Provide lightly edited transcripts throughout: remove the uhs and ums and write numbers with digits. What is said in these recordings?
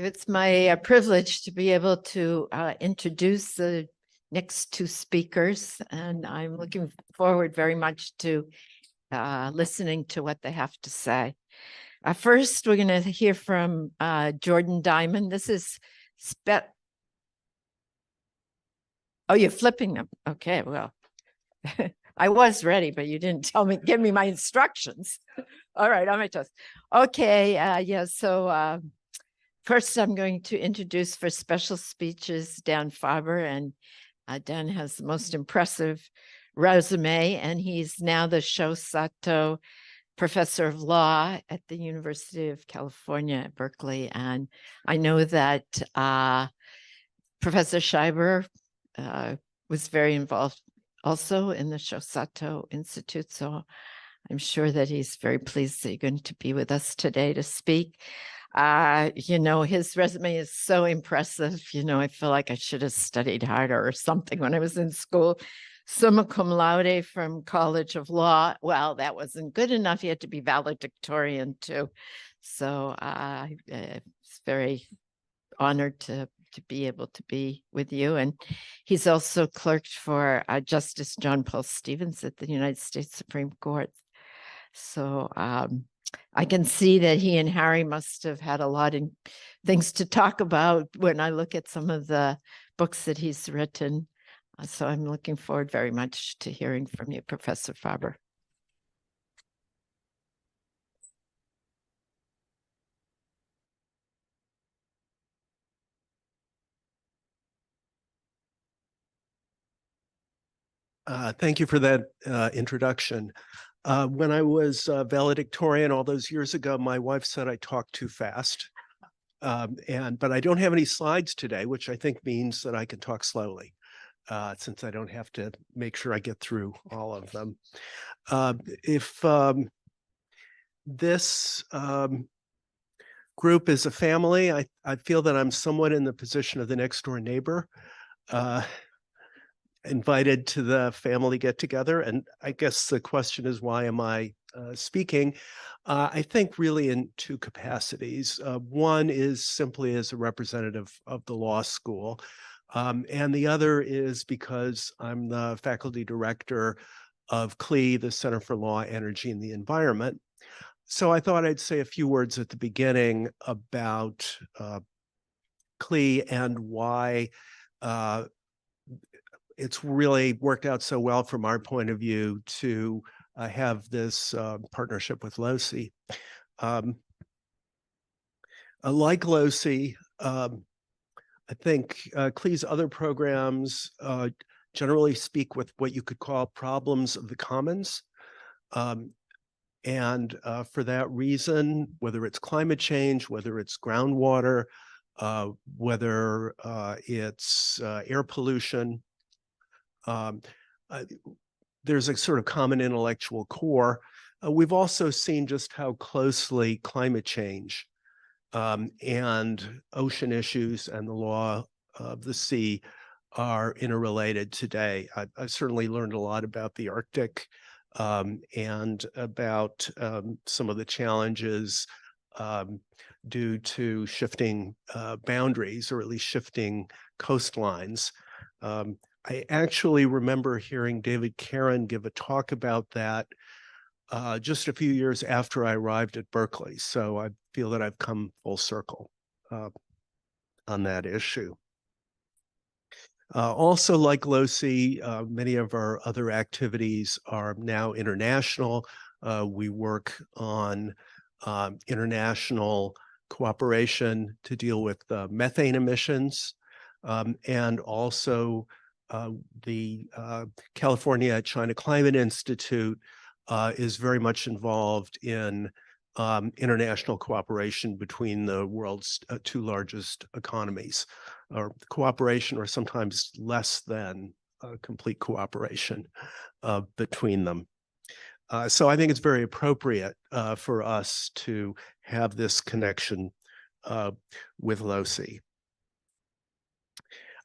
It's my privilege to be able to introduce the next two speakers, and I'm looking forward very much to listening to what they have to say. First, we're going to hear from Jordan Diamond. This is Oh, you're flipping them. Okay, well, I was ready, but you didn't give me my instructions. All right, on my toes. Okay, so first I'm going to introduce for special speeches Dan Faber, and Dan has the most impressive resume, and he's now the Shosato Professor of Law at the University of California at Berkeley. And I know that Professor Scheiber was very involved also in the Shosato Institute. So I'm sure that he's very pleased that you're going to be with us today to speak. His resume is so impressive. I feel like I should have studied harder or something when I was in school. Summa cum laude from College of Law. Well, that wasn't good enough. You had to be valedictorian too. So I'm very honored to be able to be with you. And he's also clerked for Justice John Paul Stevens at the United States Supreme Court. So I can see that he and Harry must have had a lot of things to talk about when I look at some of the books that he's written. So I'm looking forward very much to hearing from you, Professor Faber. Thank you for that introduction. When I was valedictorian all those years ago, my wife said I talked too fast. But I don't have any slides today, which I think means that I can talk slowly, since I don't have to make sure I get through all of them. If this group is a family, I feel that I'm somewhat in the position of the next door neighbor, invited to the family get together. And I guess the question is, why am I speaking? I think really in two capacities. One is simply as a representative of the law school. And the other is because I'm the faculty director of CLI, the Center for Law, Energy, and the Environment. So I thought I'd say a few words at the beginning about CLI and why it's really worked out so well from our point of view to have this partnership with LOSI. Like LOSI, I think CLI's other programs generally speak with what you could call problems of the commons. And for that reason, whether it's climate change, whether it's groundwater, whether it's air pollution, there's a sort of common intellectual core. We've also seen just how closely climate change and ocean issues and the law of the sea are interrelated today. I've certainly learned a lot about the Arctic and about some of the challenges due to shifting boundaries, or at least shifting coastlines. I actually remember hearing David Caron give a talk about that just a few years after I arrived at Berkeley. So I feel that I've come full circle on that issue. Also, like LOSI, many of our other activities are now international. We work on international cooperation to deal with methane emissions, and also the California China Climate Institute is very much involved in international cooperation between the world's two largest economies, or cooperation, or sometimes less than complete cooperation between them. So I think it's very appropriate for us to have this connection with LOSI.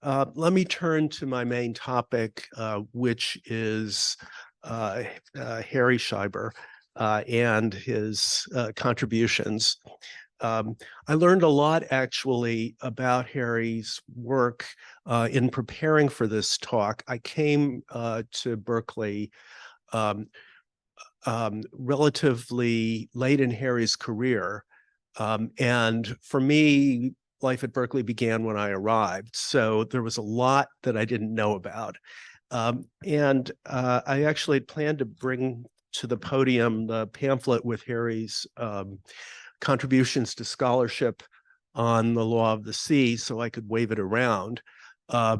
Let me turn to my main topic, which is Harry Scheiber and his contributions. I learned a lot actually about Harry's work in preparing for this talk. I came to Berkeley relatively late in Harry's career. And for me, life at Berkeley began when I arrived. So there was a lot that I didn't know about. I actually had planned to bring to the podium the pamphlet with Harry's contributions to scholarship on the law of the sea so I could wave it around. I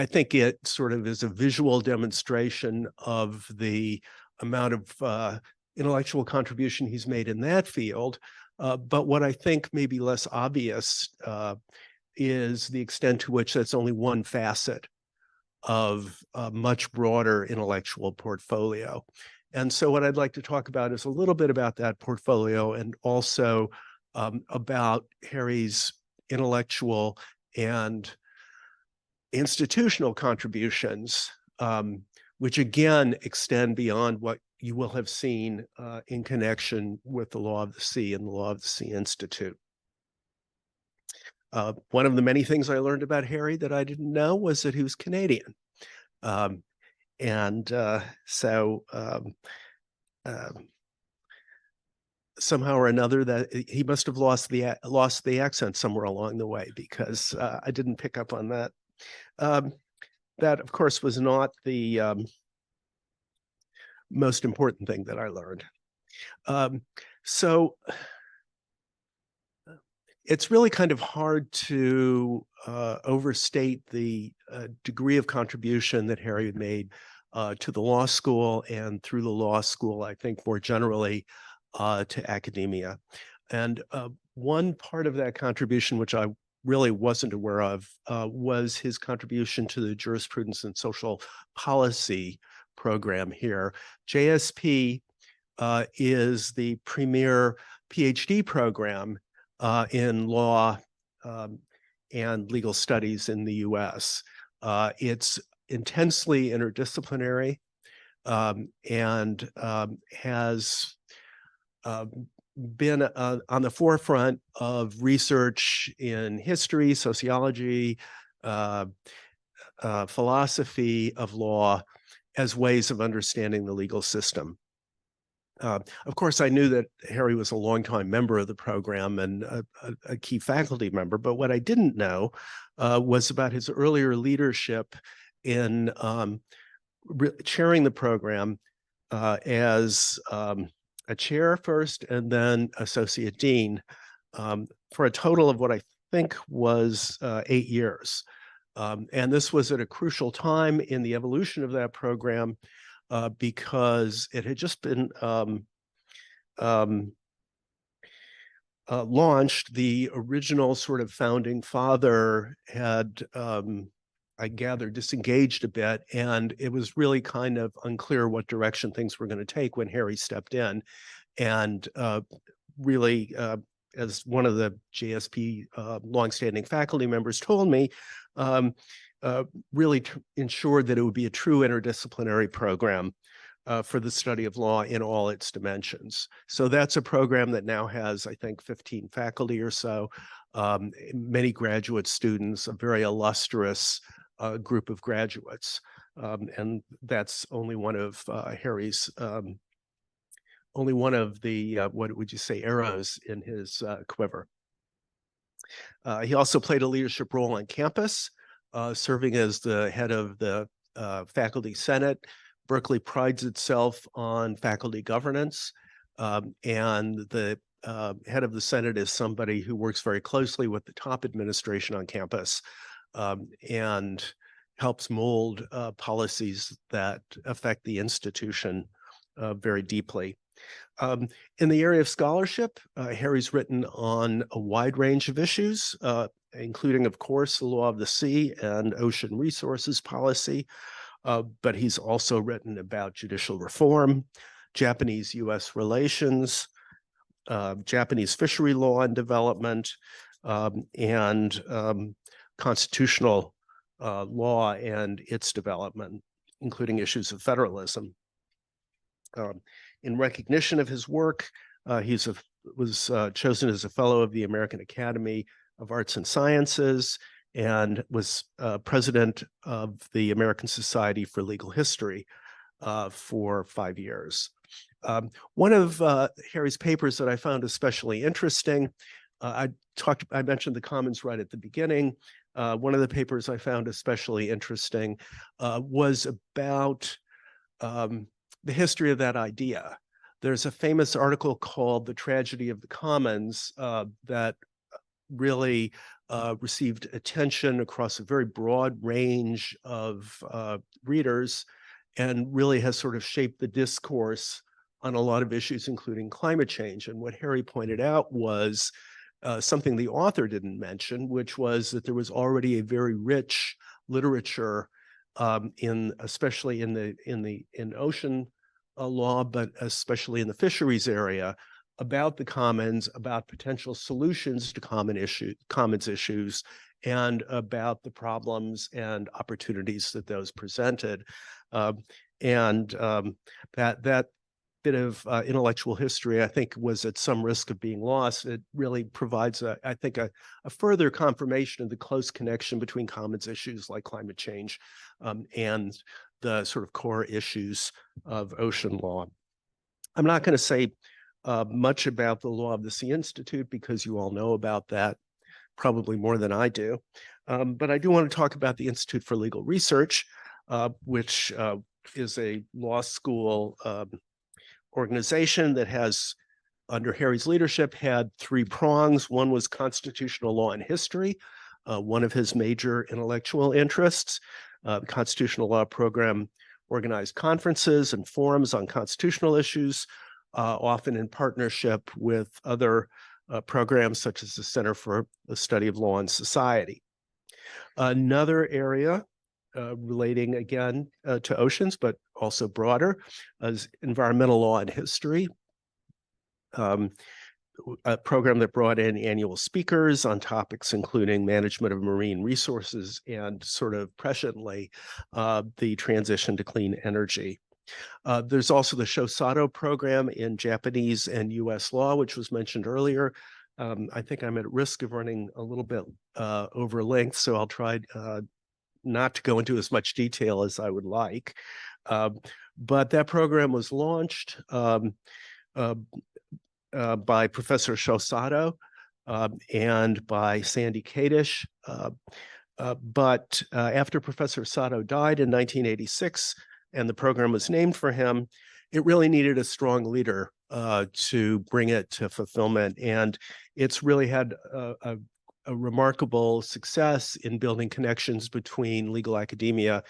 think it sort of is a visual demonstration of the amount of intellectual contribution he's made in that field. But what I think may be less obvious is the extent to which that's only one facet of a much broader intellectual portfolio. And so what I'd like to talk about is a little bit about that portfolio and also about Harry's intellectual and institutional contributions, which again extend beyond what you will have seen in connection with the Law of the Sea and the Law of the Sea Institute. One of the many things I learned about Harry that I didn't know was that he was Canadian. Somehow or another that he must have lost the accent somewhere along the way, because I didn't pick up on that. That, of course, was not the most important thing that I learned. So it's really kind of hard to overstate the degree of contribution that Harry had made to the law school, and through the law school, I think more generally, to academia. And one part of that contribution, which I really wasn't aware of, was his contribution to the jurisprudence and social policy program here. JSP is the premier PhD program in law and legal studies in the US. It's intensely interdisciplinary and has been on the forefront of research in history, sociology, philosophy of law as ways of understanding the legal system. Of course, I knew that Harry was a longtime member of the program and a key faculty member, but what I didn't know was about his earlier leadership in chairing the program as a chair first and then associate dean for a total of what I think was 8 years. And this was at a crucial time in the evolution of that program because it had just been launched. The original sort of founding father had, I gather, disengaged a bit, and it was really kind of unclear what direction things were going to take when Harry stepped in. And really, as one of the JSP longstanding faculty members told me, really ensured that it would be a true interdisciplinary program for the study of law in all its dimensions. So that's a program that now has, I think, 15 faculty or so, many graduate students, a very illustrious group of graduates. And that's only one of Harry's, only one of the, what would you say, arrows in his quiver. He also played a leadership role on campus, serving as the head of the faculty senate. Berkeley prides itself on faculty governance, and the head of the senate is somebody who works very closely with the top administration on campus and helps mold policies that affect the institution very deeply. In the area of scholarship, Harry's written on a wide range of issues, including, of course, the law of the sea and ocean resources policy, but he's also written about judicial reform, Japanese-US relations, Japanese fishery law and development, and constitutional law and its development, including issues of federalism. In recognition of his work, he's was chosen as a fellow of the American Academy of Arts and Sciences and was president of the American Society for Legal History for 5 years. One of Harry's papers that I found especially interesting, I mentioned the Commons right at the beginning. One of the papers I found especially interesting was about the history of that idea. There's a famous article called "The Tragedy of the Commons" that really received attention across a very broad range of readers and really has sort of shaped the discourse on a lot of issues, including climate change. And what Harry pointed out was something the author didn't mention, which was that there was already a very rich literature especially in ocean law, but especially in the fisheries area, about the commons, about potential solutions to commons issues, and about the problems and opportunities that those presented. That bit of intellectual history, I think, was at some risk of being lost. It really provides, I think, a further confirmation of the close connection between commons issues like climate change and the sort of core issues of ocean law. I'm not going to say much about the Law of the Sea Institute because you all know about that probably more than I do. But I do want to talk about the Institute for Legal Research, which is a law school organization that has, under Harry's leadership, had 3 prongs. One was constitutional law and history, one of his major intellectual interests. The constitutional law program organized conferences and forums on constitutional issues, often in partnership with other programs such as the Center for the Study of Law and Society. Another area relating again to oceans, but also broader, as environmental law and history, a program that brought in annual speakers on topics including management of marine resources and sort of presciently the transition to clean energy. There's also the Shosato program in Japanese and US law, which was mentioned earlier. I think I'm at risk of running a little bit over length, so I'll try not to go into as much detail as I would like. But that program was launched by Professor Shosato and by Sandy Kadish. But after Professor Sato died in 1986 and the program was named for him, it really needed a strong leader to bring it to fulfillment. And it's really had a remarkable success in building connections between legal academia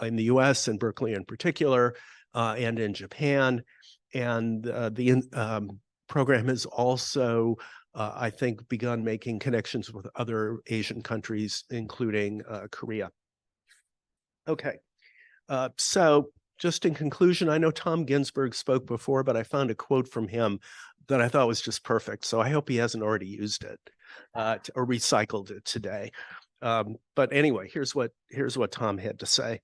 in the US and Berkeley in particular, and in Japan. And the program has also, I think, begun making connections with other Asian countries, including Korea. Okay, so just in conclusion, I know Tom Ginsburg spoke before, but I found a quote from him that I thought was just perfect. So I hope he hasn't already used it or recycled it today. But anyway, here's what Tom had to say.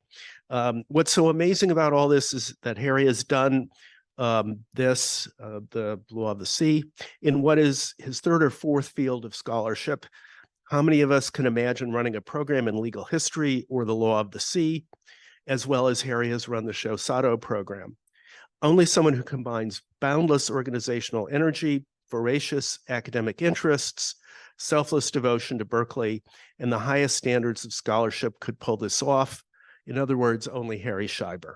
What's so amazing about all this is that Harry has done the Law of the Sea, in what is his 3rd or 4th field of scholarship. How many of us can imagine running a program in legal history or the Law of the Sea, as well as Harry has run the Shosato program? Only someone who combines boundless organizational energy, voracious academic interests, selfless devotion to Berkeley, and the highest standards of scholarship could pull this off. In other words, only Harry Scheiber.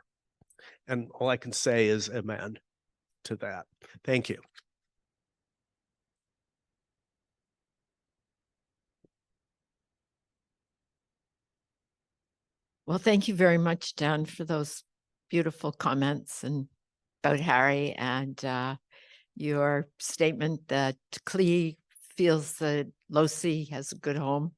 And all I can say is amen to that. Thank you. Well, thank you very much, Dan, for those beautiful comments and about Harry and your statement that CLI feels that LOSI has a good home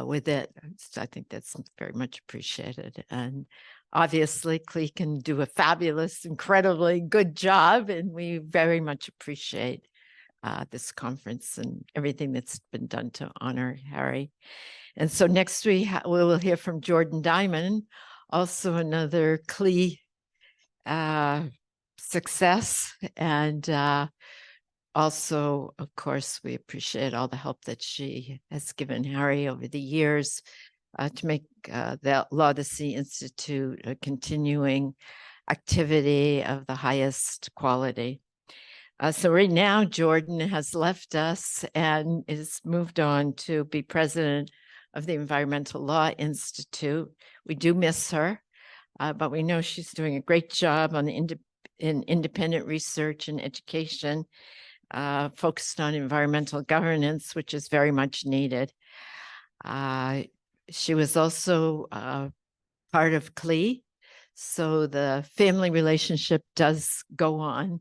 with it. So I think that's very much appreciated. And obviously, CLI can do a fabulous, incredibly good job, and we very much appreciate this conference and everything that's been done to honor Harry. And so next we will hear from Jordan Diamond, also another CLI success, and also, of course, we appreciate all the help that she has given Harry over the years to make the LOSI Institute a continuing activity of the highest quality. So right now, Jordan has left us and is moved on to be president of the Environmental Law Institute. We do miss her, but we know she's doing a great job on in independent research and education, focused on environmental governance, which is very much needed. She was also part of CLE, so the family relationship does go on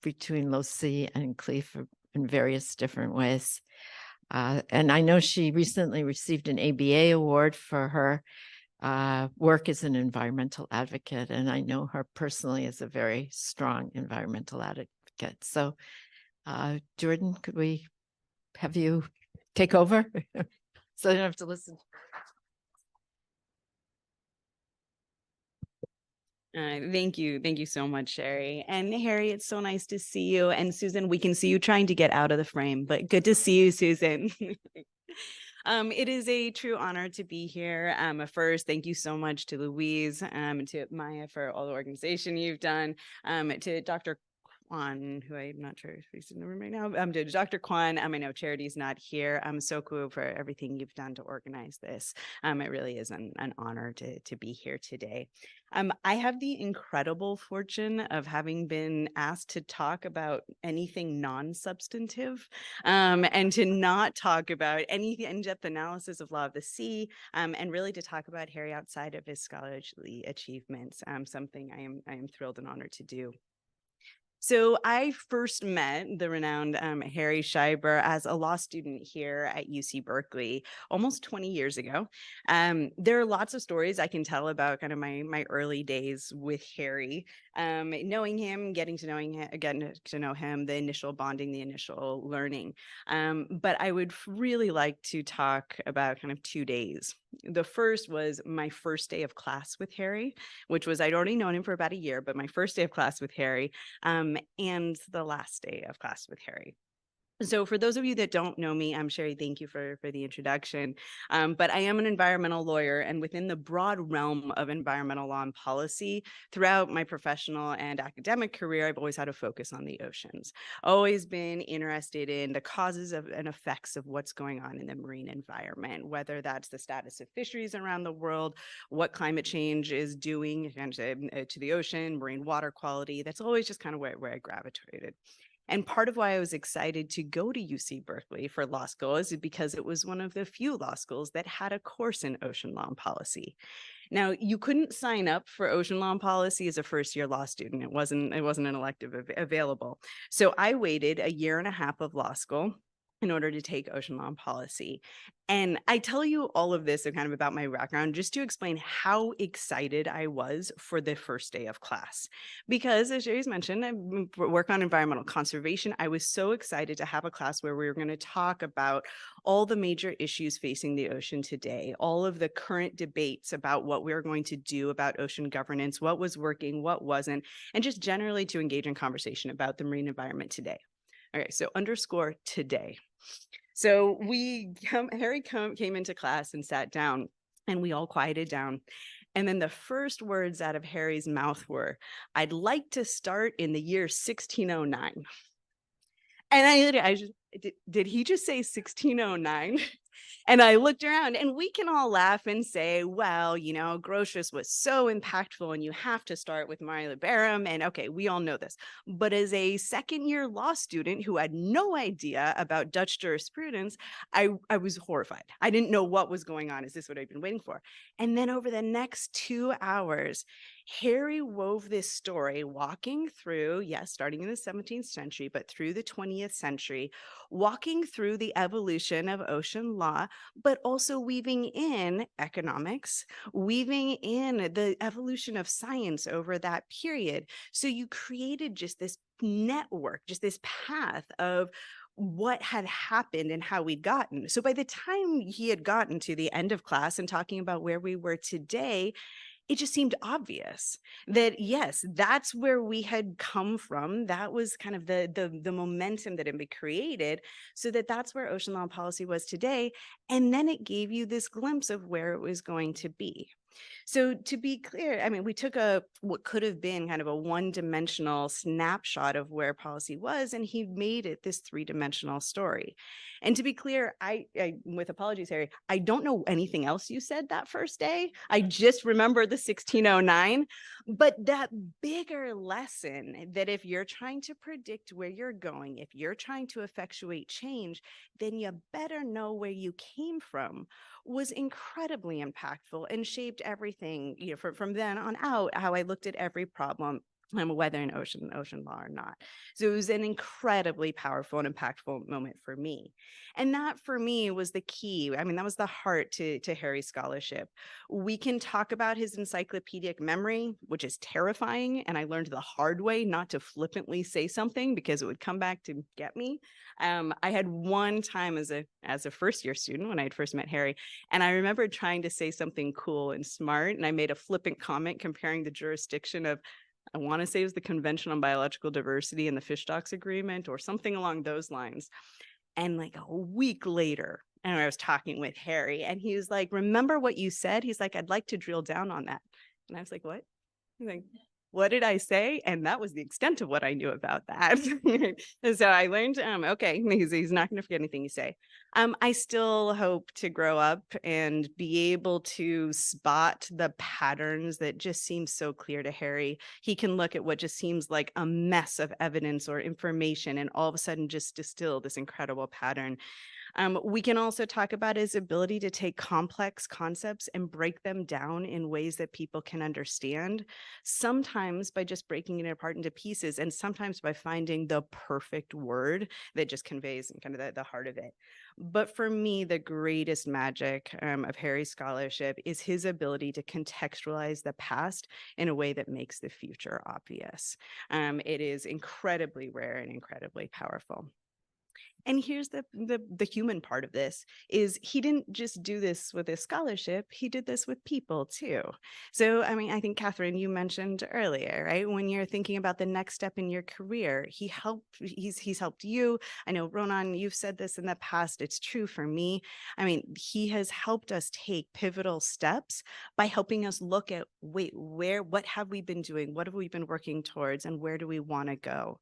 between LOSI and CLE in various different ways. And I know she recently received an ABA award for her work as an environmental advocate, and I know her personally as a very strong environmental advocate. So, Jordan, could we have you take over so I don't have to listen? Thank you so much, Sherry. And Harry, it's so nice to see you. And Susan, we can see you trying to get out of the frame, but good to see you, Susan. It is a true honor to be here. First, thank you so much to Louise, to Maya for all the organization you've done, to Dr. Kwan, who I'm not sure if he's in the room right now. To Dr. Kwan, I know Charity's not here. I'm so cool for everything you've done to organize this. It really is an honor to be here today. I have the incredible fortune of having been asked to talk about anything non-substantive, and to not talk about any in-depth analysis of Law of the Sea, and really to talk about Harry outside of his scholarly achievements, something I am thrilled and honored to do. So I first met the renowned Harry Scheiber as a law student here at UC Berkeley almost 20 years ago. There are lots of stories I can tell about kind of my early days with Harry, knowing him, getting to know him, the initial bonding, the initial learning. But I would really like to talk about kind of 2 days. The first was my first day of class with Harry, which was, I'd already known him for about a year, but my first day of class with Harry, and the last day of class with Harry. So for those of you that don't know me, I'm Sherry. Thank you for the introduction. But I am an environmental lawyer, and within the broad realm of environmental law and policy, throughout my professional and academic career, I've always had a focus on the oceans. Always been interested in the causes of and effects of what's going on in the marine environment, whether that's the status of fisheries around the world, what climate change is doing to the ocean, marine water quality. That's always just kind of where I gravitated. And part of why I was excited to go to UC Berkeley for law school is because it was one of the few law schools that had a course in ocean law and policy. Now, you couldn't sign up for ocean law and policy as a first-year law student. It wasn't an elective available. So I waited a year and a half of law school in order to take ocean law and policy. And I tell you all of this kind of about my background just to explain how excited I was for the first day of class. Because as Sherry's mentioned, I work on environmental conservation. I was so excited to have a class where we were going to talk about all the major issues facing the ocean today, all of the current debates about what we are going to do about ocean governance, what was working, what wasn't, and just generally to engage in conversation about the marine environment today. Okay, so underscore today. So Harry came into class and sat down, and we all quieted down. And then the first words out of Harry's mouth were, "I'd like to start in the year 1609. And did he just say 1609? And I looked around, and we can all laugh and say, well, Grotius was so impactful and you have to start with Mare Liberum. And okay, we all know this. But as a second-year law student who had no idea about Dutch jurisprudence, I was horrified. I didn't know what was going on. Is this what I've been waiting for? And then over the next 2 hours, Harry wove this story walking through, yes, starting in the 17th century, but through the 20th century, walking through the evolution of ocean law, but also weaving in economics, weaving in the evolution of science over that period. So you created just this network, just this path of what had happened and how we'd gotten. So by the time he had gotten to the end of class and talking about where we were today, it just seemed obvious that yes, that's where we had come from. That was kind of the momentum that had been created, so that's where ocean law policy was today. And then it gave you this glimpse of where it was going to be. So to be clear, I mean, we took what could have been kind of a one-dimensional snapshot of where policy was, and he made it this three-dimensional story. And to be clear, I with apologies, Harry, I don't know anything else you said that first day. I just remember the 1609, but that bigger lesson that if you're trying to predict where you're going, if you're trying to effectuate change, then you better know where you came from, was incredibly impactful and shaped everything, from then on out, how I looked at every problem, whether in ocean law or not. So it was an incredibly powerful and impactful moment for me. And that for me was the key. I mean, that was the heart to Harry's scholarship. We can talk about his encyclopedic memory, which is terrifying. And I learned the hard way not to flippantly say something because it would come back to get me. I had one time as a first year student when I had first met Harry, and I remember trying to say something cool and smart, and I made a flippant comment comparing the jurisdiction of, I want to say it was the Convention on Biological Diversity and the Fish Stocks Agreement or something along those lines. And like a week later, and I was talking with Harry, and he was like, remember what you said? He's like, I'd like to drill down on that. And I was like, what? He's like, what did I say? And that was the extent of what I knew about that. And so I learned, okay, he's not going to forget anything you say. I still hope to grow up and be able to spot the patterns that just seem so clear to Harry. He can look at what just seems like a mess of evidence or information and all of a sudden just distill this incredible pattern. We can also talk about his ability to take complex concepts and break them down in ways that people can understand, sometimes by just breaking it apart into pieces, and sometimes by finding the perfect word that just conveys kind of the heart of it. But for me, the greatest magic of Harry's scholarship is his ability to contextualize the past in a way that makes the future obvious. It is incredibly rare and incredibly powerful. And here's the human part of this is he didn't just do this with his scholarship, he did this with people too. So, I mean, I think Catherine, you mentioned earlier, right? When you're thinking about the next step in your career, he's helped you. I know, Ronan, you've said this in the past. It's true for me. I mean, he has helped us take pivotal steps by helping us look at, what have we been doing? What have we been working towards? And where do we want to go?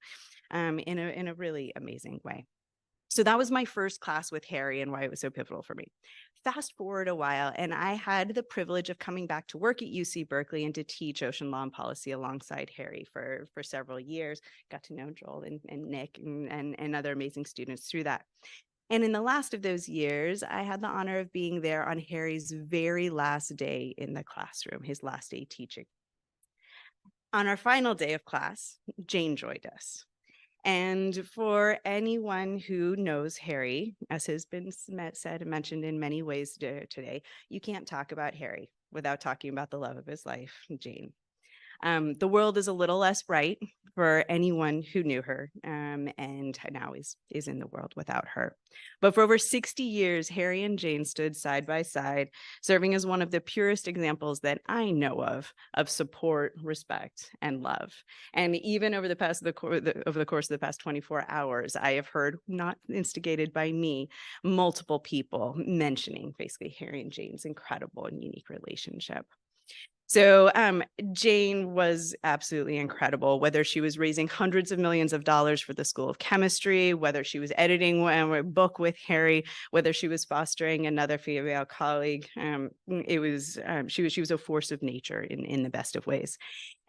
In a really amazing way. So that was my first class with Harry and why it was so pivotal for me. Fast forward a while, and I had the privilege of coming back to work at UC Berkeley and to teach ocean law and policy alongside Harry for several years. Got to know Joel and Nick and other amazing students through that. And in the last of those years, I had the honor of being there on Harry's very last day in the classroom, his last day teaching. On our final day of class, Jane joined us. And for anyone who knows Harry, as has been said and mentioned in many ways today, you can't talk about Harry without talking about the love of his life, Jane. The world is a little less bright for anyone who knew her, and now is in the world without her. But for over 60 years, Harry and Jane stood side by side, serving as one of the purest examples that I know of support, respect, and love. And even over the course of the past 24 hours, I have heard, not instigated by me, multiple people mentioning basically Harry and Jane's incredible and unique relationship. So Jane was absolutely incredible, whether she was raising hundreds of millions of dollars for the School of Chemistry, whether she was editing a book with Harry, whether she was fostering another female colleague. She was a force of nature in the best of ways.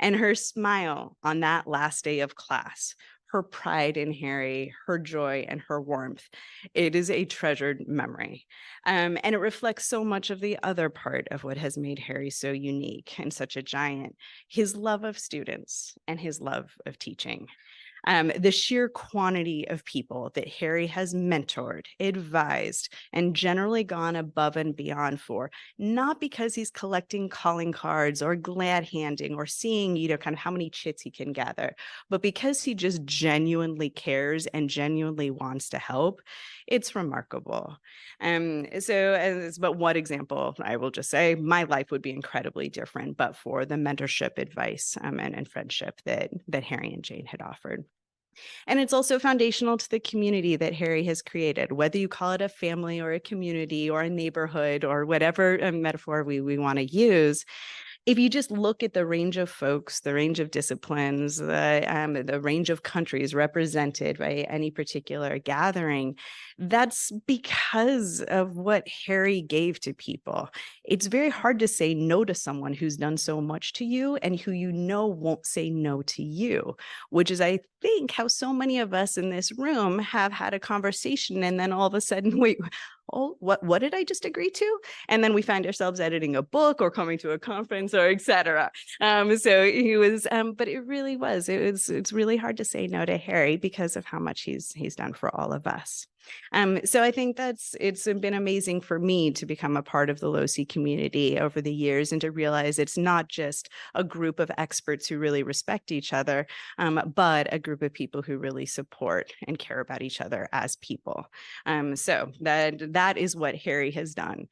And her smile on that last day of class, her pride in Harry, her joy, and her warmth. It is a treasured memory. And it reflects so much of the other part of what has made Harry so unique and such a giant, his love of students and his love of teaching. The sheer quantity of people that Harry has mentored, advised, and generally gone above and beyond for, not because he's collecting calling cards or glad handing or seeing, kind of how many chits he can gather, but because he just genuinely cares and genuinely wants to help. It's remarkable. But one example, I will just say my life would be incredibly different, but for the mentorship advice and friendship that Harry and Jane had offered. And it's also foundational to the community that Harry has created, whether you call it a family or a community or a neighborhood or whatever metaphor we want to use. If you just look at the range of folks, the range of disciplines, the range of countries represented by any particular gathering, that's because of what Harry gave to people. It's very hard to say no to someone who's done so much to you and who won't say no to you, which is, I think, how so many of us in this room have had a conversation and then all of a sudden, wait, oh, what did I just agree to? And then we find ourselves editing a book or coming to a conference or etc. So he was, but it really was. It's really hard to say no to Harry because of how much he's done for all of us. So I think it's been amazing for me to become a part of the LOSI community over the years and to realize it's not just a group of experts who really respect each other, but a group of people who really support and care about each other as people. So that is what Harry has done.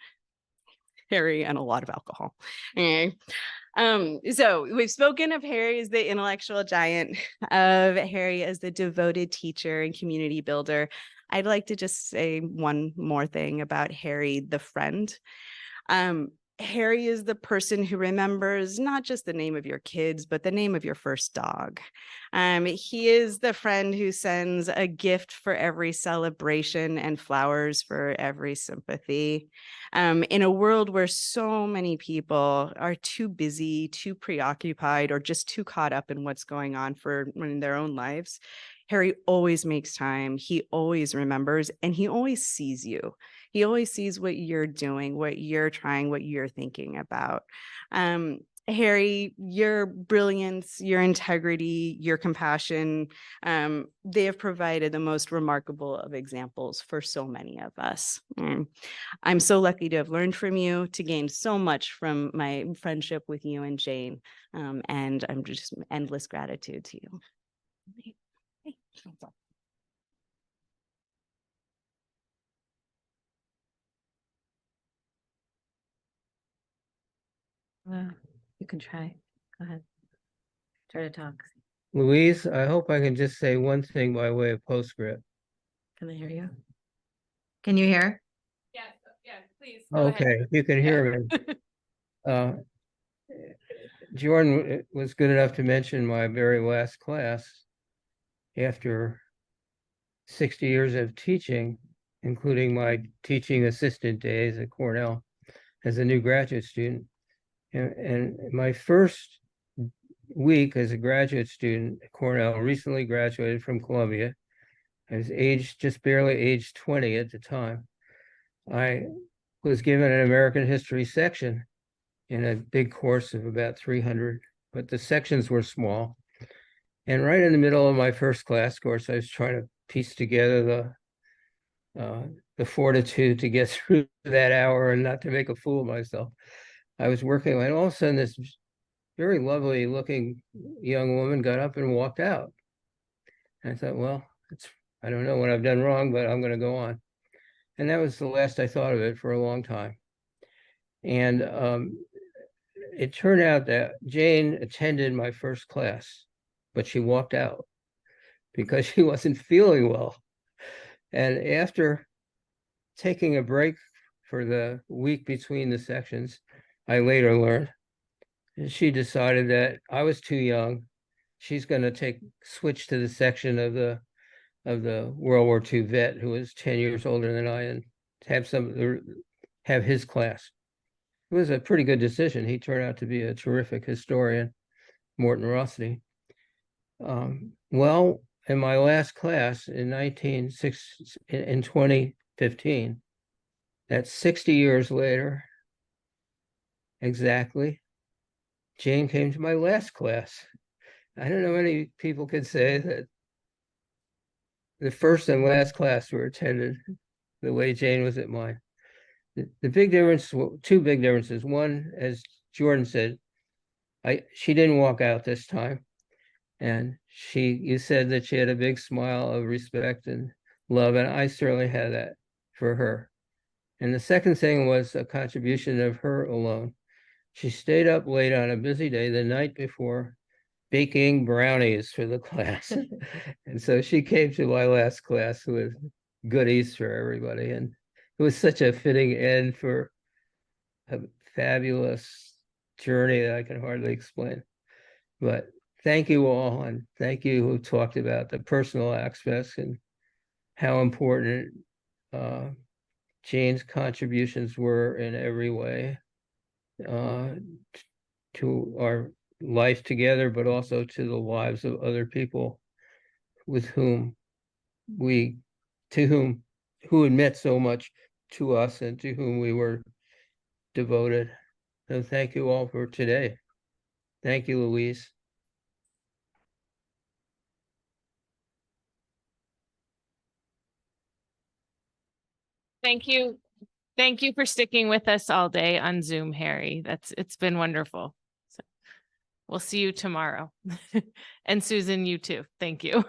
Harry and a lot of alcohol. So we've spoken of Harry as the intellectual giant, of Harry as the devoted teacher and community builder. I'd like to just say one more thing about Harry, the friend. Harry is the person who remembers not just the name of your kids, but the name of your first dog. He is the friend who sends a gift for every celebration and flowers for every sympathy. In a world where so many people are too busy, too preoccupied, or just too caught up in what's going on in their own lives, Harry always makes time. He always remembers, and he always sees you. He always sees what you're doing, what you're trying, what you're thinking about. Harry, your brilliance, your integrity, your compassion, they have provided the most remarkable of examples for so many of us. I'm so lucky to have learned from you, to gain so much from my friendship with you and Jane, and I'm just endless gratitude to you. You can try. Go ahead. Try to talk. Louise, I hope I can just say one thing by way of postscript. Can they hear you? Can you hear? Yes, please. Go Okay, ahead. if you can hear me. Jordan was good enough to mention my very last class after 60 years of teaching, including my teaching assistant days at Cornell as a new graduate student. And my first week as a graduate student at Cornell, recently graduated from Columbia. I was just barely age 20 at the time. I was given an American history section in a big course of about 300, but the sections were small. And right in the middle of my first class course, I was trying to piece together the fortitude to get through that hour and not to make a fool of myself. I was working, and all of a sudden this very lovely looking young woman got up and walked out. And I thought, well, I don't know what I've done wrong, but I'm going to go on. And that was the last I thought of it for a long time. And it turned out that Jane attended my first class, but she walked out because she wasn't feeling well. And after taking a break for the week between the sections, I later learned she decided that I was too young. She's going to switch to the section of the World War II vet who was 10 years older than I, and have his class. It was a pretty good decision. He turned out to be a terrific historian, Morton Rothstein. Well, in my last class in 2015, that's 60 years later, exactly, Jane came to my last class. I don't know many people could say that the first and last class were attended the way Jane was at mine. The big difference, two big differences. One, as Jordan said, she didn't walk out this time. And you said that she had a big smile of respect and love, and I certainly had that for her. And the second thing was a contribution of her alone. She stayed up late on a busy day the night before baking brownies for the class. And so she came to my last class with goodies for everybody. And it was such a fitting end for a fabulous journey that I can hardly explain. But thank you all, and thank you who talked about the personal aspects and how important Jane's contributions were in every way to our life together, but also to the lives of other people with whom who had meant so much to us and to whom we were devoted. So thank you all for today. Thank you, Louise. Thank you. Thank you for sticking with us all day on Zoom, Harry. It's been wonderful. So we'll see you tomorrow. And Susan, you too. Thank you.